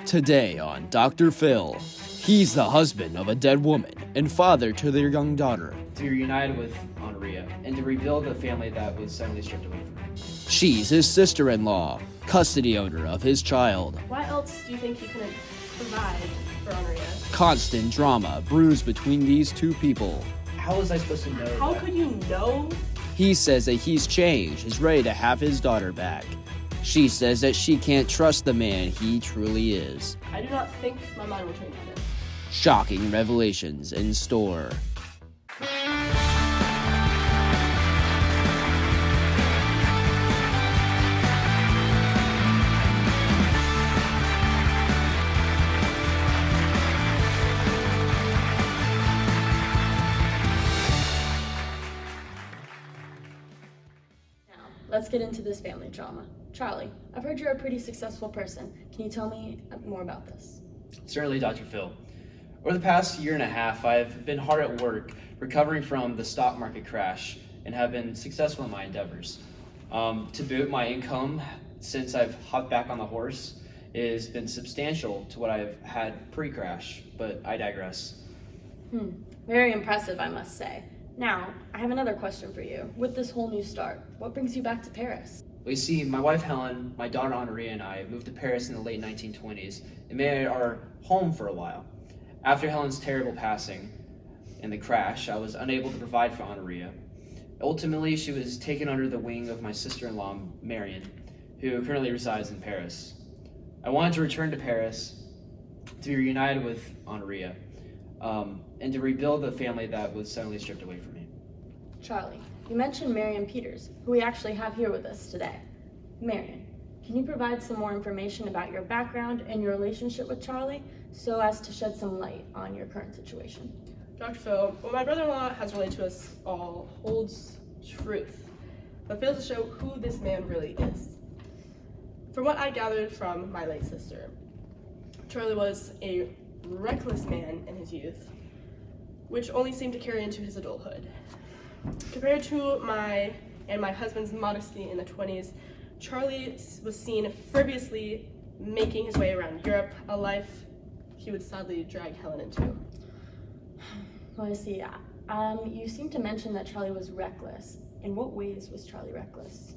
Today on Dr. Phil, he's the husband of a dead woman and father to their young daughter. To be reunited with Maria and to rebuild a family that was suddenly stripped away from him. She's his sister-in-law, custody owner of his child. Why else do you think he couldn't provide for Maria? Constant drama brews between these two people. How was I supposed to know How that? could you know? He says that he's changed, is ready to have his daughter back. She says that she can't trust the man he truly is. I do not think my mind will change on it. Shocking revelations in store. Let's get into this family drama. Charlie, I've heard you're a pretty successful person. Can you tell me more about this? Certainly, Dr. Phil. Over the past year and a half, I've been hard at work recovering from the stock market crash and have been successful in my endeavors. To boot, my income since I've hopped back on the horse has been substantial to what I've had pre-crash, but I digress. Very impressive, I must say. Now, I have another question for you. With this whole new start, what brings you back to Paris? Well, you see, my wife Helen, my daughter Maria, and I moved to Paris in the late 1920s and made it our home for a while. After Helen's terrible passing and the crash, I was unable to provide for Maria. Ultimately, she was taken under the wing of my sister-in-law, Marion, who currently resides in Paris. I wanted to return to Paris to be reunited with Maria, and to rebuild the family that was suddenly stripped away from me. Charlie, you mentioned Marion Peters, who we actually have here with us today. Marion, can you provide some more information about your background and your relationship with Charlie so as to shed some light on your current situation? Dr. Phil, what my brother-in-law has relayed to us all holds truth, but fails to show who this man really is. From what I gathered from my late sister, Charlie was a reckless man in his youth, which only seemed to carry into his adulthood. Compared to my husband's modesty in the 20s, Charlie was seen frivolously making his way around Europe, a life he would sadly drag Helen into. Well, I see. You seem to mention that Charlie was reckless. In what ways was Charlie reckless?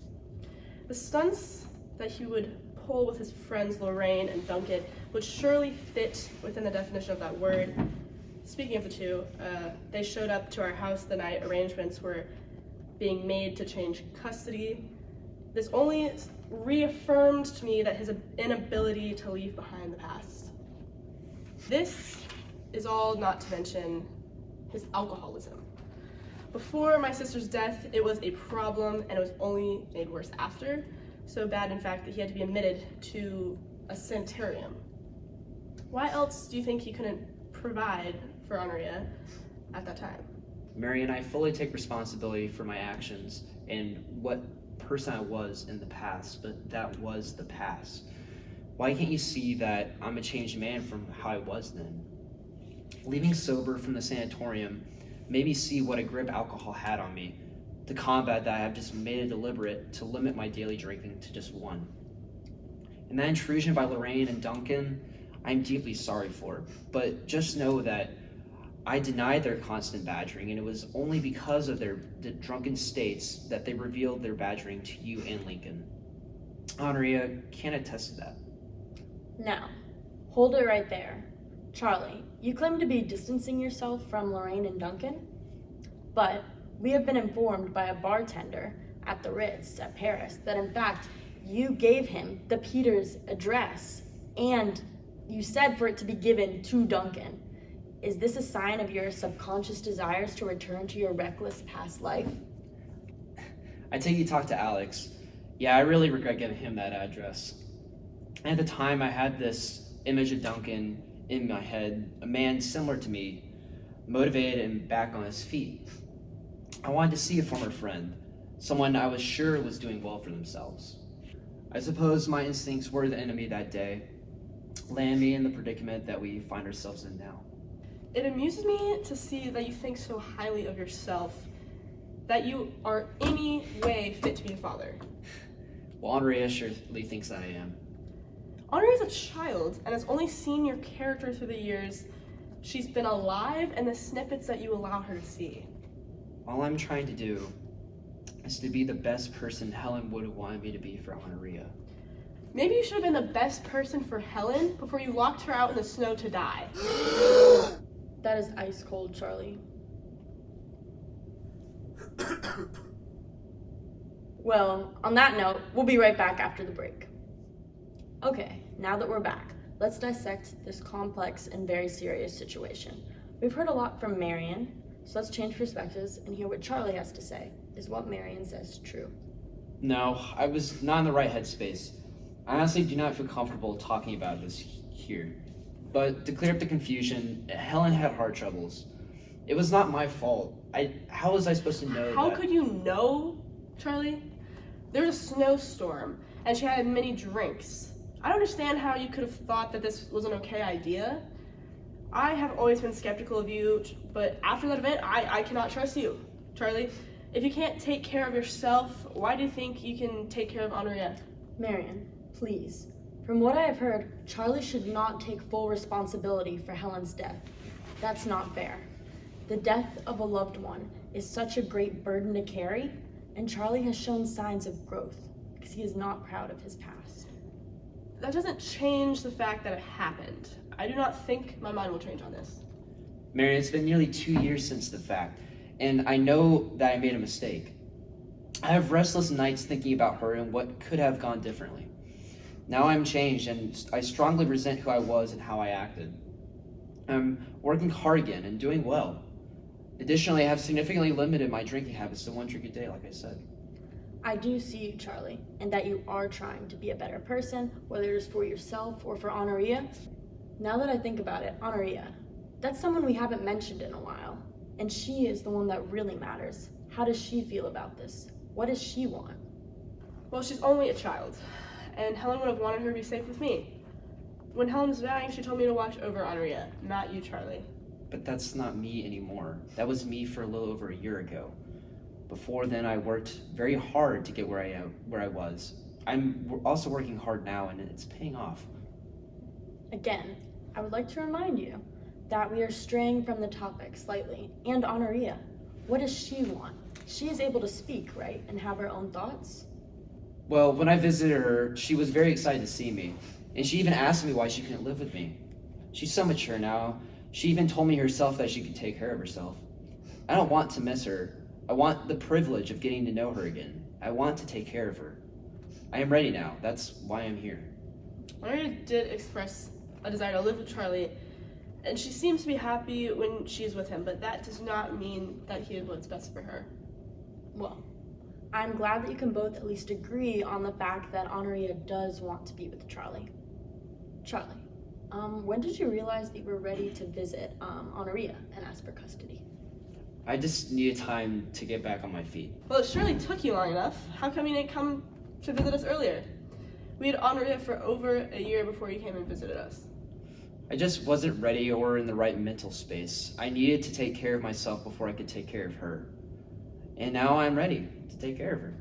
The stunts that he would pull with his friends Lorraine and Duncan would surely fit within the definition of that word. Speaking of the two, they showed up to our house the night arrangements were being made to change custody. This only reaffirmed to me that his inability to leave behind the past. This is all not to mention his alcoholism. Before my sister's death, it was a problem and it was only made worse after. So bad, in fact, that he had to be admitted to a sanitarium. Why else do you think he couldn't provide for Maria at that time? Mary and I fully take responsibility for my actions and what person I was in the past, but that was the past. Why can't you see that I'm a changed man from how I was then? Leaving sober from the sanatorium made me see what a grip alcohol had on me. To combat that, I have just made it deliberate to limit my daily drinking to just one. And that intrusion by Lorraine and Duncan, I'm deeply sorry for, but just know that I denied their constant badgering, and it was only because of the drunken states that they revealed their badgering to you and Lincoln. Maria can attest to that. Now, hold it right there. Charlie, you claim to be distancing yourself from Lorraine and Duncan, but we have been informed by a bartender at the Ritz at Paris that in fact you gave him the Peters address and you said for it to be given to Duncan. Is this a sign of your subconscious desires to return to your reckless past life? I take you to talk to Alex. Yeah, I really regret giving him that address. At the time, I had this image of Duncan in my head, a man similar to me, motivated and back on his feet. I wanted to see a former friend, someone I was sure was doing well for themselves. I suppose my instincts were the enemy that day, landing me in the predicament that we find ourselves in now. It amuses me to see that you think so highly of yourself, that you are any way fit to be a father. Well, Andrea surely thinks that I am. Honorea's a child and has only seen your character through the years she's been alive and the snippets that you allow her to see. All I'm trying to do is to be the best person Helen would have wanted me to be for Honorea. Maybe you should have been the best person for Helen before you locked her out in the snow to die. That is ice cold, Charlie. Well, on that note, we'll be right back after the break. Okay, now that we're back, let's dissect this complex and very serious situation. We've heard a lot from Marion, so let's change perspectives and hear what Charlie has to say. Is what Marion says true? No, I was not in the right headspace. I honestly do not feel comfortable talking about this here. But to clear up the confusion, Helen had heart troubles. It was not my fault. How was I supposed to know How that? could you know, Charlie? There was a snowstorm, and she had many drinks. I don't understand how you could have thought that this was an okay idea. I have always been skeptical of you, but after that event, I cannot trust you. Charlie, if you can't take care of yourself, why do you think you can take care of Honorea? Marion, please. From what I have heard, Charlie should not take full responsibility for Helen's death. That's not fair. The death of a loved one is such a great burden to carry, and Charlie has shown signs of growth because he is not proud of his past. That doesn't change the fact that it happened. I do not think my mind will change on this. Marion, it's been nearly 2 years since the fact, and I know that I made a mistake. I have restless nights thinking about her and what could have gone differently. Now I'm changed, and I strongly resent who I was and how I acted. I'm working hard again and doing well. Additionally, I have significantly limited my drinking habits to 1 drink a day, like I said. I do see you, Charlie, and that you are trying to be a better person, whether it is for yourself or for Honorea. Now that I think about it, Honorea, that's someone we haven't mentioned in a while, and she is the one that really matters. How does she feel about this? What does she want? Well, she's only a child, and Helen would have wanted her to be safe with me. When Helen was dying, she told me to watch over Honorea, not you, Charlie. But that's not me anymore. That was me for a little over a year ago. Before then, I worked very hard to get where I was. I'm also working hard now, and it's paying off. Again, I would like to remind you that we are straying from the topic slightly. And Honorea, what does she want? She is able to speak, right, and have her own thoughts? Well, when I visited her, she was very excited to see me, and she even asked me why she couldn't live with me. She's so mature now. She even told me herself that she could take care of herself. I don't want to miss her. I want the privilege of getting to know her again. I want to take care of her. I am ready now. That's why I'm here. Honorea did express a desire to live with Charlie, and she seems to be happy when she's with him, but that does not mean that he is what's best for her. Well, I'm glad that you can both at least agree on the fact that Honorea does want to be with Charlie. Charlie, when did you realize that you were ready to visit Honorea and ask for custody? I just needed time to get back on my feet. Well, it surely took you long enough. How come you didn't come to visit us earlier? We had Honorea for over a year before you came and visited us. I just wasn't ready or in the right mental space. I needed to take care of myself before I could take care of her. And now I'm ready to take care of her.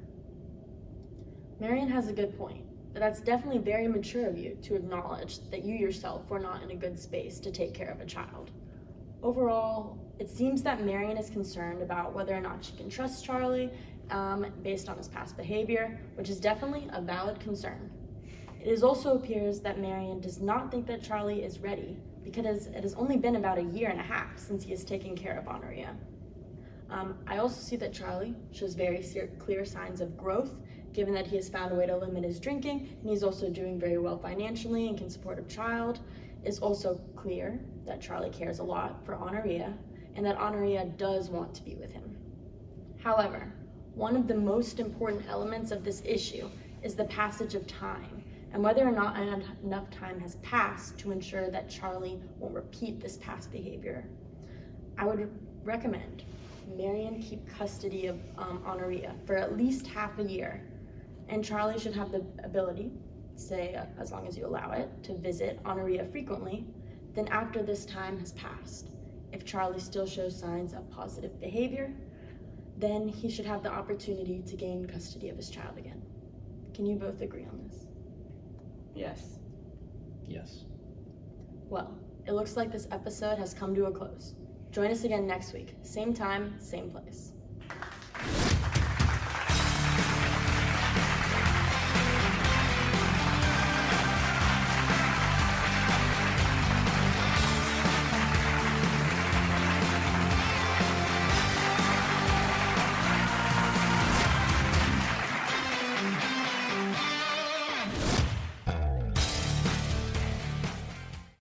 Marion has a good point, but that's definitely very mature of you to acknowledge that you yourself were not in a good space to take care of a child. Overall, it seems that Marion is concerned about whether or not she can trust Charlie based on his past behavior, which is definitely a valid concern. It also appears that Marion does not think that Charlie is ready because it has only been about a year and a half since he has taken care of Honorea. I also see that Charlie shows very clear signs of growth, given that he has found a way to limit his drinking, and he's also doing very well financially and can support a child. It's also clear that Charlie cares a lot for Honorea, and that Honorea does want to be with him. However, one of the most important elements of this issue is the passage of time, and whether or not enough time has passed to ensure that Charlie won't repeat this past behavior. I would recommend Marion keep custody of Honorea for at least half a year, and Charlie should have the ability, say as long as you allow it, to visit Honorea frequently. Then after this time has passed, if Charlie still shows signs of positive behavior, then he should have the opportunity to gain custody of his child again. Can you both agree on this? Yes. Yes. Well, it looks like this episode has come to a close. Join us again next week, same time, same place.